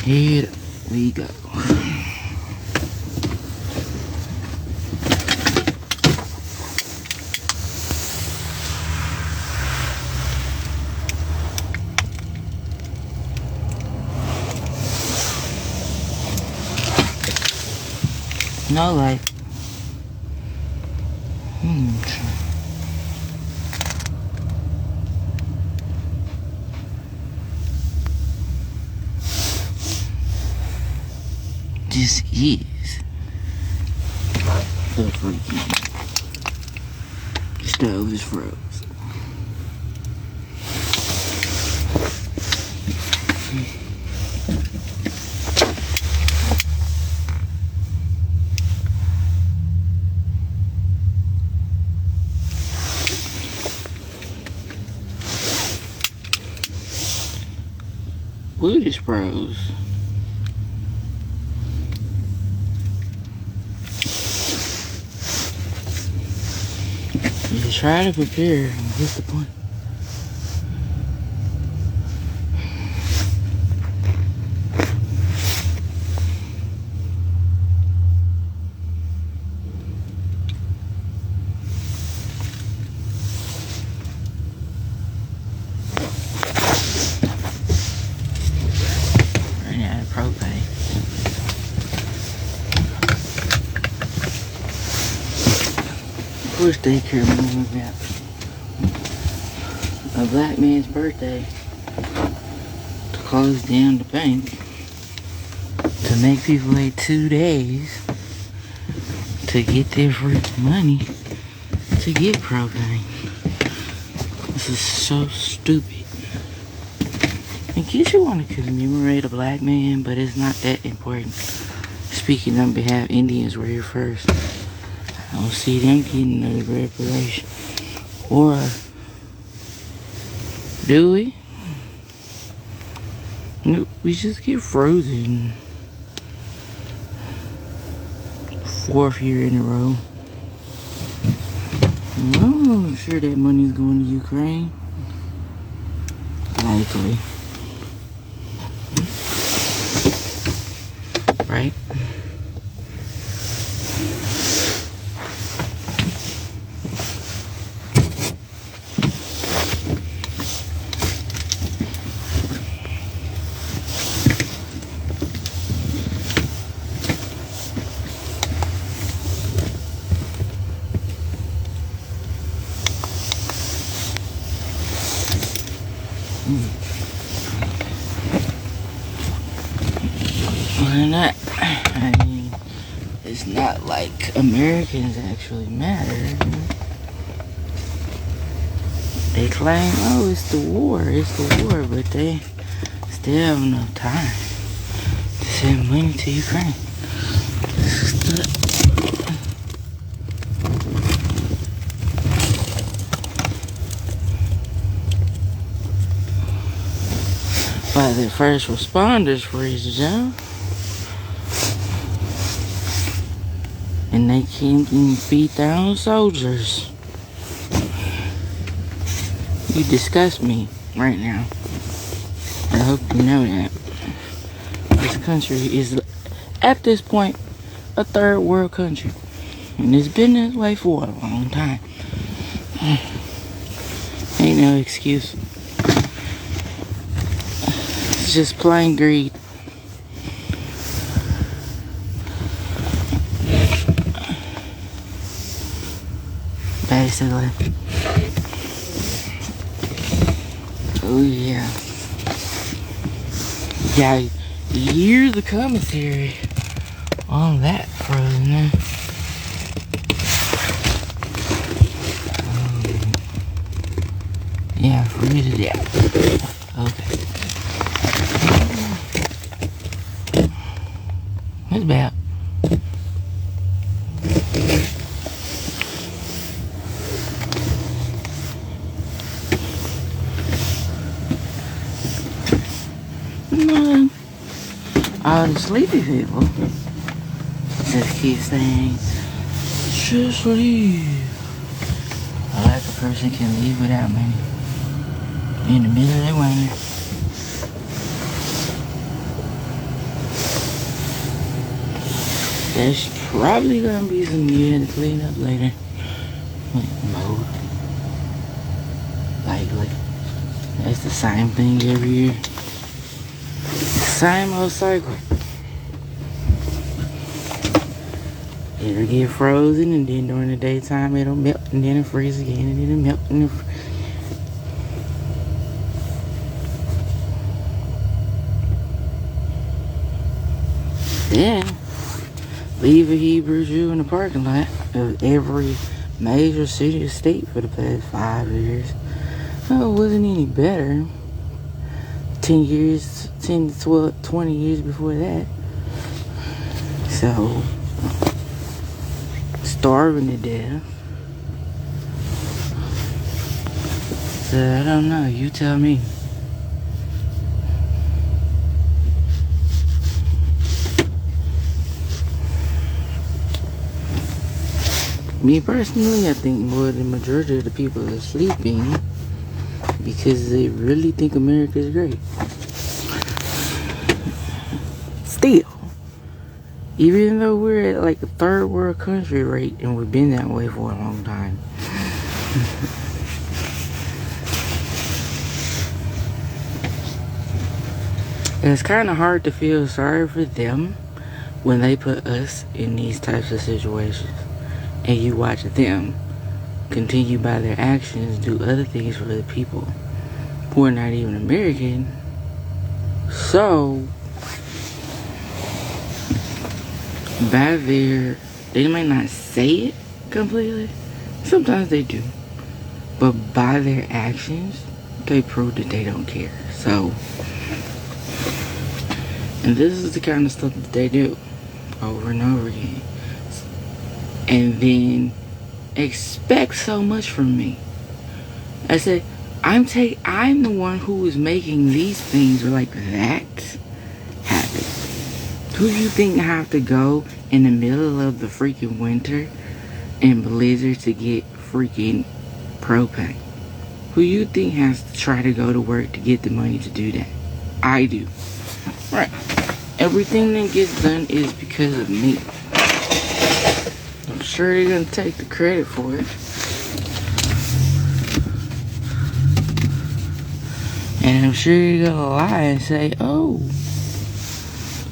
Here we go. No, like, this is the freaking stove is froze. Wood is froze. You try to prepare, and what's the point? Of course they care more about a black man's birthday to close down the bank, to make people wait 2 days to get their free money to get propane. This is so stupid. I guess you want to commemorate a black man, but it's not that important. Speaking on behalf, Indians were here first. I don't see them getting no reparation. Or do we? No, we just get frozen. 4th year in a row. Well, I'm sure that money's going to Ukraine. Likely. Right? Why not? I mean, it's not like Americans actually matter. They claim, oh, it's the war, but they still have enough time to send money to Ukraine. By the first responders freeze the job. And they can't even feed their own soldiers. You disgust me right now. I hope you know that. This country is, at this point, a third world country. And it's been this way for a long time. Ain't no excuse. It's just plain greed. Basically. Oh yeah. Yeah, hear the commentary on that frozen. Yeah, freeze it out. Okay. That's about. All the sleepy people just keep saying, just leave. Like a person can leave without money in the middle of the winter. There's probably gonna be some gear to clean up later. Like mold. Like, that's the same thing every year. Same old cycle. It'll get frozen, and then during the daytime it'll melt, and then it freeze again, and then it'll melt, and then leave a Hebrew Jew in the parking lot of every major city or state for the past 5 years. Oh, it wasn't any better. 10 to 12, 20 years before that. So, starving to death. So, I don't know. You tell me. Me personally, I think more than the majority of the people are sleeping because they really think America is great. Still, even though we're at like a third world country rate, and we've been that way for a long time. It's kind of hard to feel sorry for them when they put us in these types of situations, and you watch them continue by their actions do other things for the people who are not even American. So they might not say it completely, sometimes they do, but by their actions they prove that they don't care. So, and this is the kind of stuff that they do over and over again, and then expect so much from me. I said, I'm the one who is making these things like that happen. Who do you think have to go in the middle of the freaking winter and blizzard to get freaking propane? Who you think has to try to go to work to get the money to do that? I do. Right. Everything that gets done is because of me. I'm sure they're gonna take the credit for it. And I'm sure you're gonna lie and say, oh,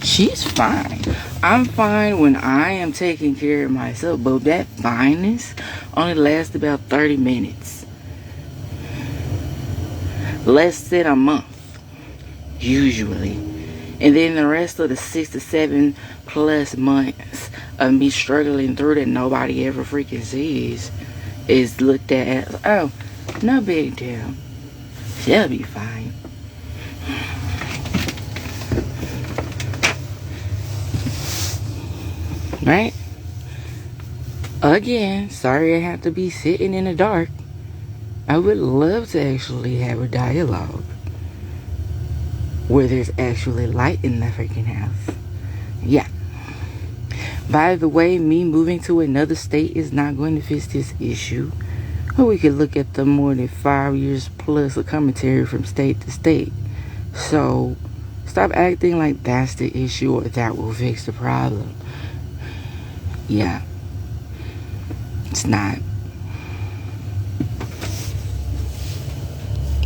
she's fine. I'm fine when I am taking care of myself, but that fineness only lasts about 30 minutes. Less than a month, usually. And then the rest of the 6 to 7 plus months of me struggling through that nobody ever freaking sees is looked at as, oh, no big deal. She'll be fine. Right? Again, sorry I have to be sitting in the dark. I would love to actually have a dialogue where there's actually light in the freaking house. Yeah. By the way, me moving to another state is not going to fix this issue. Or we could look at the more than 5 years plus of commentary from state to state. So, stop acting like that's the issue or that will fix the problem. Yeah. It's not.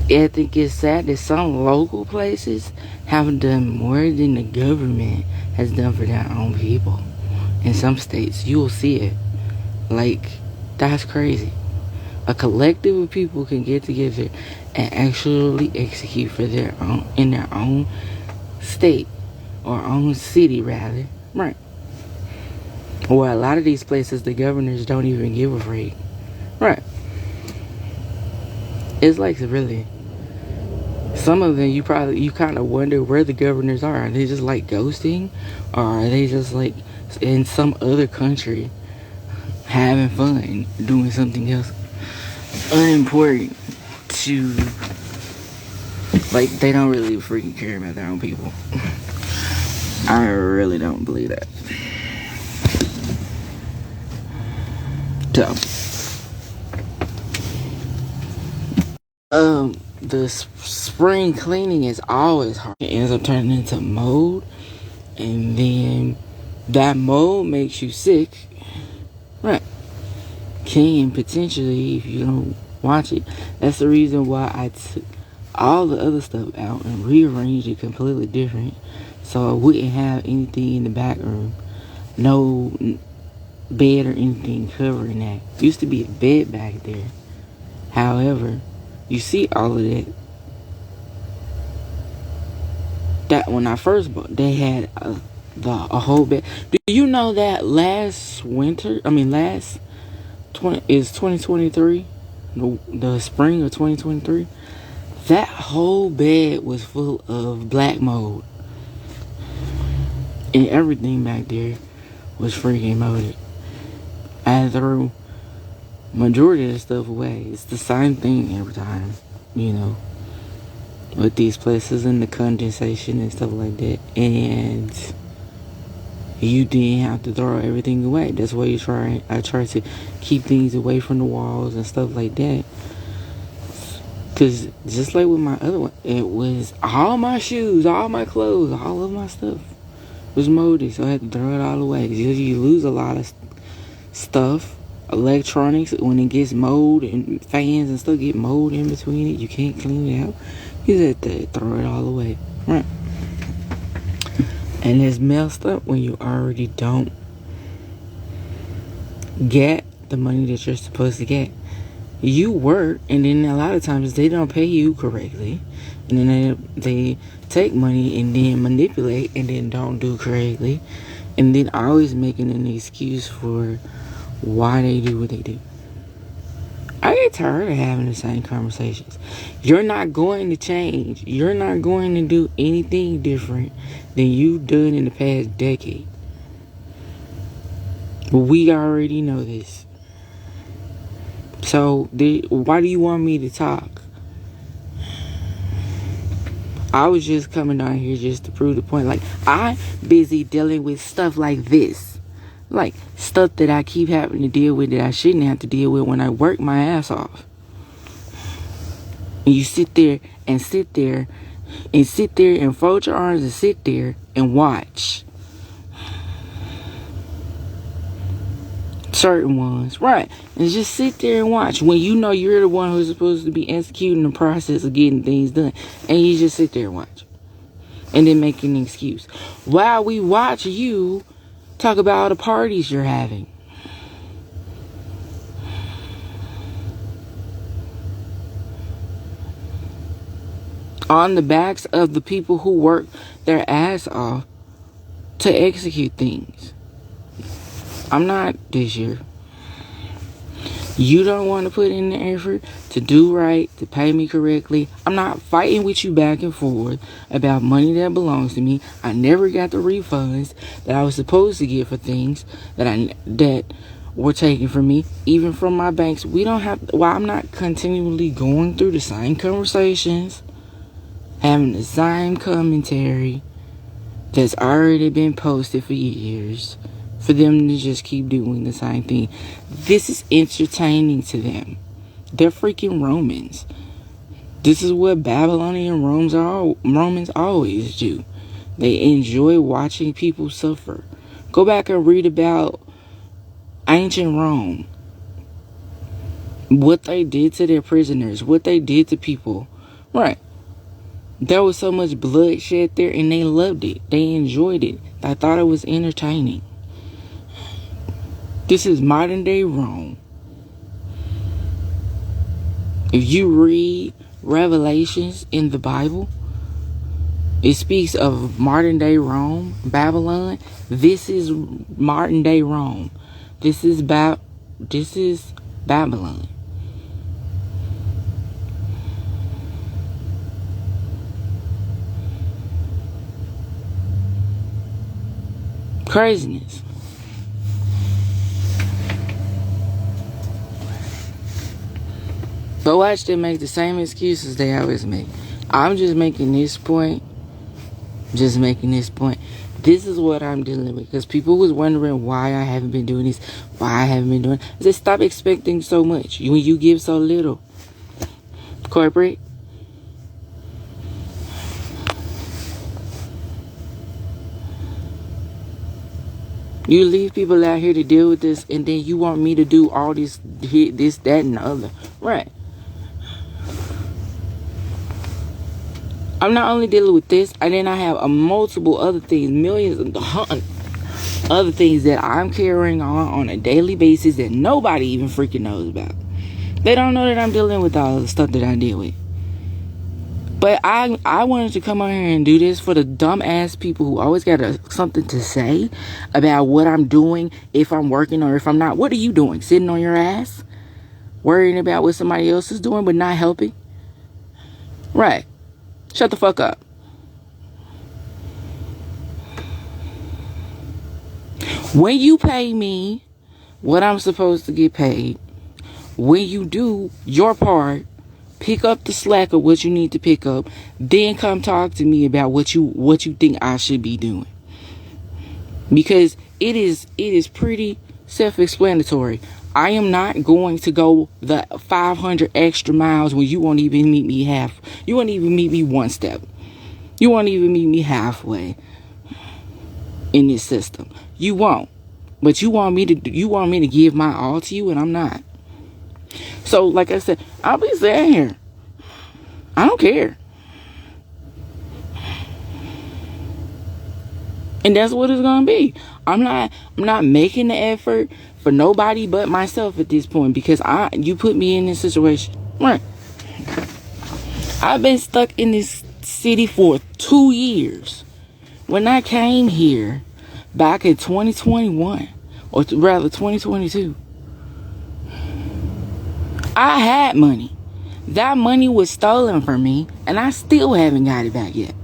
I think it's sad that some local places have done more than the government has done for their own people. In some states, you will see it. Like, that's crazy. A collective of people can get together and actually execute for their own, in their own state or own city, rather. Right. Well, a lot of these places, the governors don't even give a freak. Right. It's like, really, some of them you kind of wonder where the governors are. Are they just like ghosting, or are they just like in some other country having fun doing something else unimportant to, like, they don't really freaking care about their own people. I really don't believe that. So the spring cleaning is always hard. It ends up turning into mold, and then That mold makes you sick. Right. Can potentially, if you don't watch it. That's the reason why I took all the other stuff out and rearranged it completely different. So I wouldn't have anything in the back room. No bed or anything covering that. Used to be a bed back there. However, you see all of that. That when I first bought, they had a whole bed. Do you know that last 2023, the spring of 2023, that whole bed was full of black mold, and everything back there was freaking molded. I threw majority of the stuff away. It's the same thing every time, with these places and the condensation and stuff like that. And you didn't have to throw everything away. That's why I try to keep things away from the walls and stuff like that. Because just like with my other one, it was all my shoes, all my clothes, all of my stuff was moldy. So I had to throw it all away. You lose a lot of stuff. Electronics, when it gets mold, and fans and stuff get mold in between it, you can't clean it out. You have to throw it all away. Right. And it's messed up when you already don't get the money that you're supposed to get. You work, and then a lot of times they don't pay you correctly, and then they take money and then manipulate and then don't do correctly, and then always making an excuse for why they do what they do. I get tired of having the same conversations. You're not going to change. You're not going to do anything different than you've done in the past decade. We already know this. So, why do you want me to talk? I was just coming down here just to prove the point. Like, I'm busy dealing with stuff like this. Like, stuff that I keep having to deal with that I shouldn't have to deal with when I work my ass off. And you sit there and fold your arms and sit there and watch. Certain ones. Right. And just sit there and watch when you know you're the one who's supposed to be executing the process of getting things done. And you just sit there and watch. And then make an excuse. While we watch you talk about all the parties you're having. On the backs of the people who work their ass off to execute things. I'm not this year. You don't want to put in the effort to do right, to pay me correctly. I'm not fighting with you back and forth about money that belongs to me. I never got the refunds that I was supposed to get for things that were taken from me, even from my banks. We don't have. Well, I'm not continually going through the same conversations, having the same commentary that's already been posted for years. For them to just keep doing the same thing. This is entertaining to them. They're freaking Romans. This is what Babylonian Romans always do. They enjoy watching people suffer. Go back and read about ancient Rome. What they did to their prisoners. What they did to people. Right. There was so much bloodshed there and they loved it. They enjoyed it. They thought it was entertaining. This is modern day Rome. If you read Revelations in the Bible, it speaks of modern day Rome, Babylon. This is modern day Rome. This is Babylon. Craziness. But watch them make the same excuses they always make. I'm just making this point. This is what I'm dealing with. Because people was wondering why I haven't been doing this. I said, stop expecting so much. When you give so little. Corporate. You leave people out here to deal with this, and then you want me to do all this, that, and the other. Right. I'm not only dealing with this, and then I have multiple other things, millions of other things that I'm carrying on a daily basis that nobody even freaking knows about. They don't know that I'm dealing with all the stuff that I deal with. But I wanted to come on here and do this for the dumbass people who always got something to say about what I'm doing, if I'm working or if I'm not. What are you doing? Sitting on your ass? Worrying about what somebody else is doing but not helping? Right. Shut the fuck up. When you pay me what I'm supposed to get paid, when you do your part, pick up the slack of what you need to pick up, then come talk to me about what you think I should be doing. Because it is pretty self-explanatory. I am not going to go the 500 extra miles when you won't even meet me half. You won't even meet me one step. You won't even meet me halfway in this system. You won't. But you want me to give my all to you, and I'm not. So, like I said, I'll be sitting here. I don't care. And that's what it's gonna be. I'm not making the effort for nobody but myself at this point, because you put me in this situation. Right. I've been stuck in this city for 2 years. When I came here back in 2021, or rather 2022, I had money. That money was stolen from me, and I still haven't got it back yet.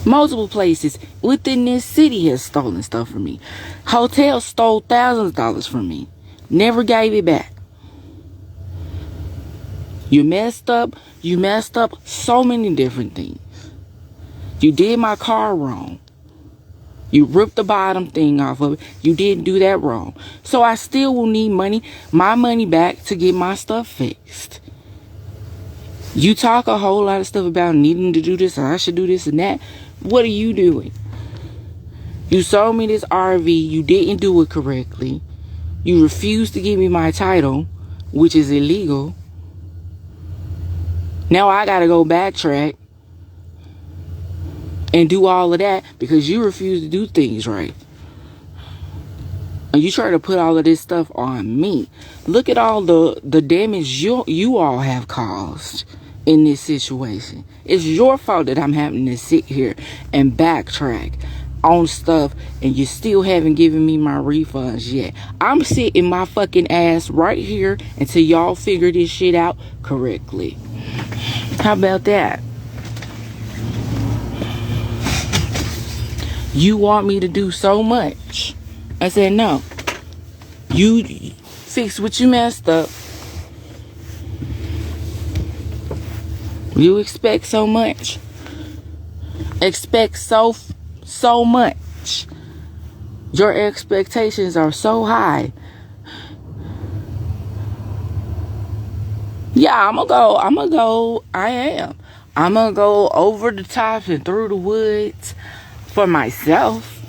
Multiple places within this city has stolen stuff from me. Hotels stole thousands of dollars from me. Never gave it back. You messed up so many different things. You did my car wrong. You ripped the bottom thing off of it. You didn't do that wrong. So I still will need my money back to get my stuff fixed. You talk a whole lot of stuff about needing to do this, and I should do this and that. What are you doing? You sold me this RV. You didn't do it correctly. You refused to give me my title, which is illegal. Now I gotta go backtrack and do all of that because you refuse to do things right. And you try to put all of this stuff on me. Look at all the damage you all have caused in this situation. It's your fault that I'm having to sit here and backtrack on stuff, and you still haven't given me my refunds yet. I'm sitting my fucking ass right here until y'all figure this shit out correctly. How about that? You want me to do so much. I said, no. You fix what you messed up. You expect so much. Expect so much. Your expectations are so high. Yeah, I'm gonna go. I am. I'm gonna go over the top and through the woods for myself.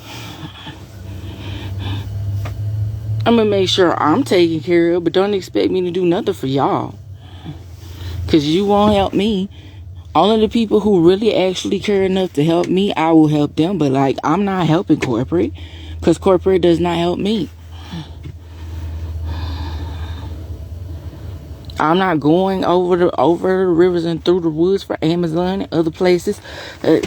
I'm gonna make sure I'm taken care of, but don't expect me to do nothing for y'all, because you won't help me. All of the people who really actually care enough to help me, I will help them. But like, I'm not helping corporate, because corporate does not help me. I'm not going over the rivers and through the woods for Amazon and other places,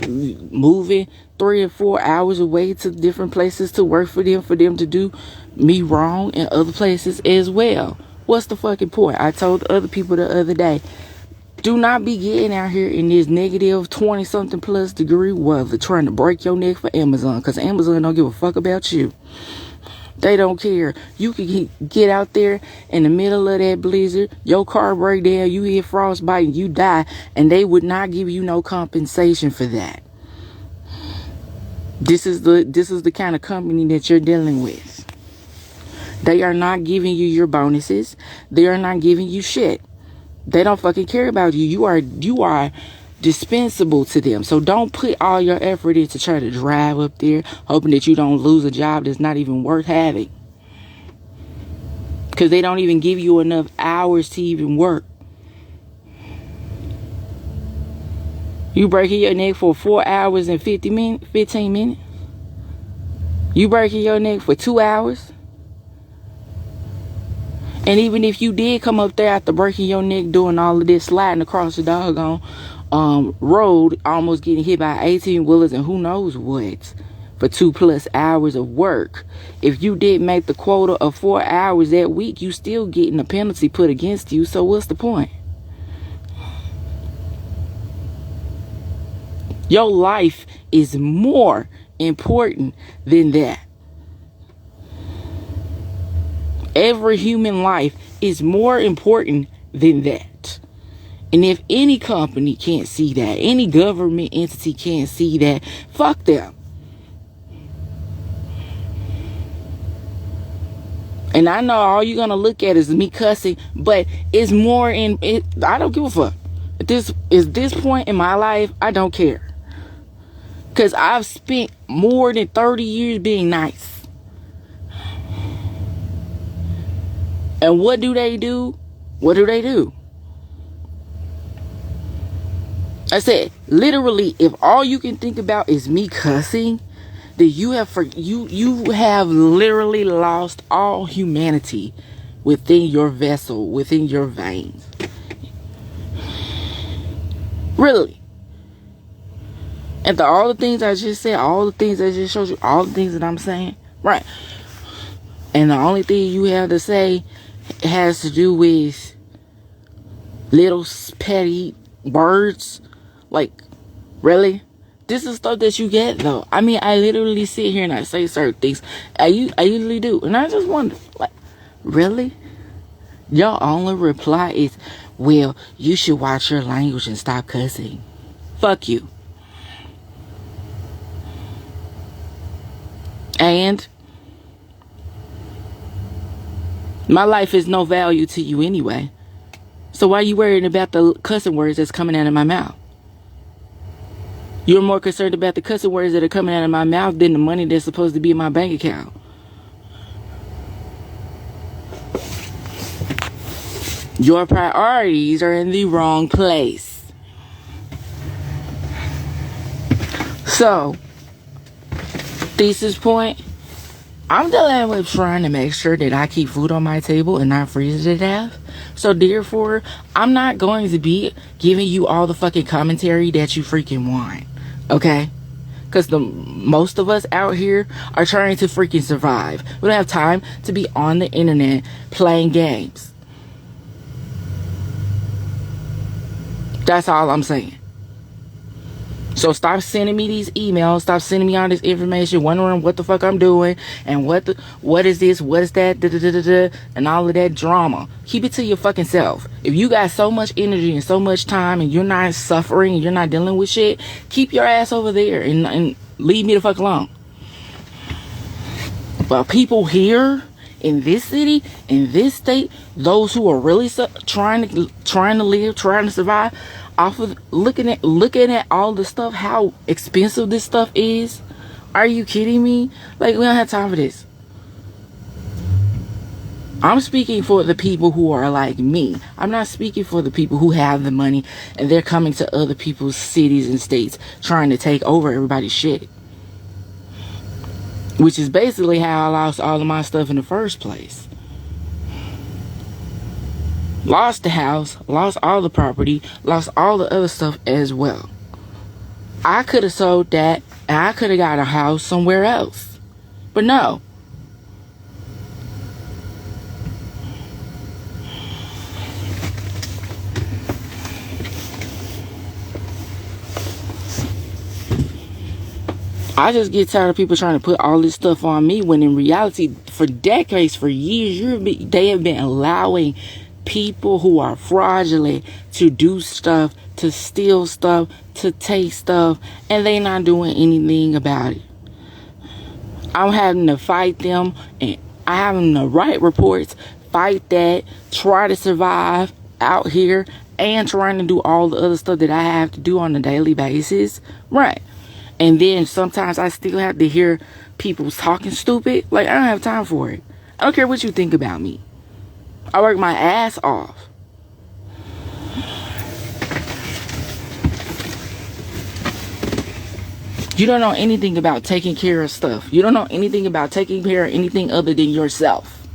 moving 3 or 4 hours away to different places to work for them to do me wrong in other places as well. What's the fucking point? I told other people the other day, do not be getting out here in this negative 20-something plus degree weather trying to break your neck for Amazon, because Amazon don't give a fuck about you. They don't care. You can get out there in the middle of that blizzard, your car break down, you hit frostbite, and you die, and they would not give you no compensation for that. This is the kind of company that you're dealing with. They are not giving you your bonuses. They are not giving you shit. They don't fucking care about you. You are dispensable to them. So don't put all your effort into trying to drive up there hoping that you don't lose a job that's not even worth having, because they don't even give you enough hours to even work. You breaking your neck for 4 hours and 15 minutes? You breaking your neck for 2 hours? And even if you did come up there after breaking your neck doing all of this, sliding across the doggone road, almost getting hit by 18-wheelers and who knows what, for 2+ hours of work, if you did make the quota of 4 hours that week, you still getting a penalty put against you. So what's the point? Your life is more important than that. Every human life is more important than that. And if any company can't see that, any government entity can't see that, fuck them. And I know all you're going to look at is me cussing, but it's more in it. I don't give a fuck. At this point in my life, I don't care. Because I've spent more than 30 years being nice. And what do they do? What do they do? I said, literally, if all you can think about is me cussing, then you have literally lost all humanity within your vessel, within your veins. Really. And all the things I just said, all the things I just showed you, all the things that I'm saying, right? And the only thing you have to say has to do with little petty words. Like, really? This is stuff that you get, though. I mean, I literally sit here and I say certain things. I usually do. And I just wonder, like, really? Your only reply is, well, you should watch your language and stop cussing. Fuck you. And my life is no value to you anyway. So why are you worried about the cussing words that's coming out of my mouth? You're more concerned about the cussing words that are coming out of my mouth than the money that's supposed to be in my bank account. Your priorities are in the wrong place. So, thesis point, I'm dealing with trying to make sure that I keep food on my table and not freeze it to death. So therefore, I'm not going to be giving you all the fucking commentary that you freaking want. Okay? Because most of us out here are trying to freaking survive. We don't have time to be on the internet playing games. That's all I'm saying. So stop sending me these emails. Stop sending me all this information, wondering what the fuck I'm doing and what is this, what is that, and all of that drama. Keep it to your fucking self. If you got so much energy and so much time and you're not suffering and you're not dealing with shit, keep your ass over there and leave me the fuck alone. But people here in this city, in this state, those who are really trying to live, trying to survive, off of looking at all the stuff, how expensive this stuff is. Are you kidding me? Like, we don't have time for this. I'm speaking for the people who are like me. I'm not speaking for the people who have the money and they're coming to other people's cities and states trying to take over everybody's shit. Which is basically how I lost all of my stuff in the first place. Lost the house, lost all the property, lost all the other stuff as well. I could have sold that and I could have got a house somewhere else. But no. I just get tired of people trying to put all this stuff on me when in reality, for decades, for years, they have been allowing people who are fraudulent to do stuff, to steal stuff, to take stuff, and they not doing anything about it. I'm having to fight them, and I having to write reports, fight that, try to survive out here and trying to do all the other stuff that I have to do on a daily basis, right? And then sometimes I still have to hear people talking stupid. Like, I don't have time for it. I don't care what you think about me. I work my ass off. You don't know anything about taking care of stuff. You don't know anything about taking care of anything other than yourself.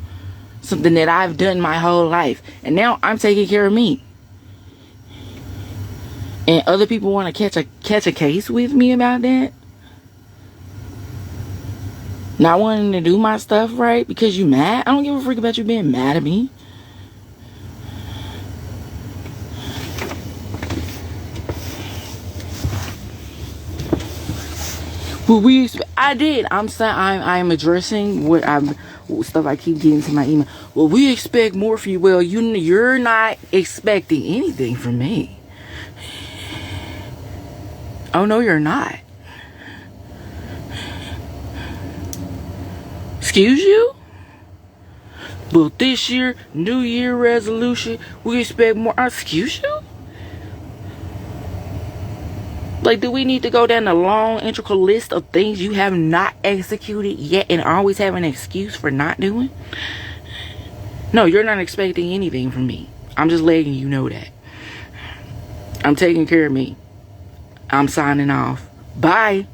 Something that I've done my whole life. And now I'm taking care of me. And other people want to catch a case with me about that. Not wanting to do my stuff right because you mad. I don't give a freak about you being mad at me. Well, I did. I'm saying I'm addressing stuff I keep getting to my email. Well, we expect more from you. Well, you're not expecting anything from me. Oh no, you're not. Excuse you? But this year, New Year resolution, we expect more. Excuse you? Like, do we need to go down the long, intricate list of things you have not executed yet and always have an excuse for not doing? No, you're not expecting anything from me. I'm just letting you know that. I'm taking care of me. I'm signing off. Bye.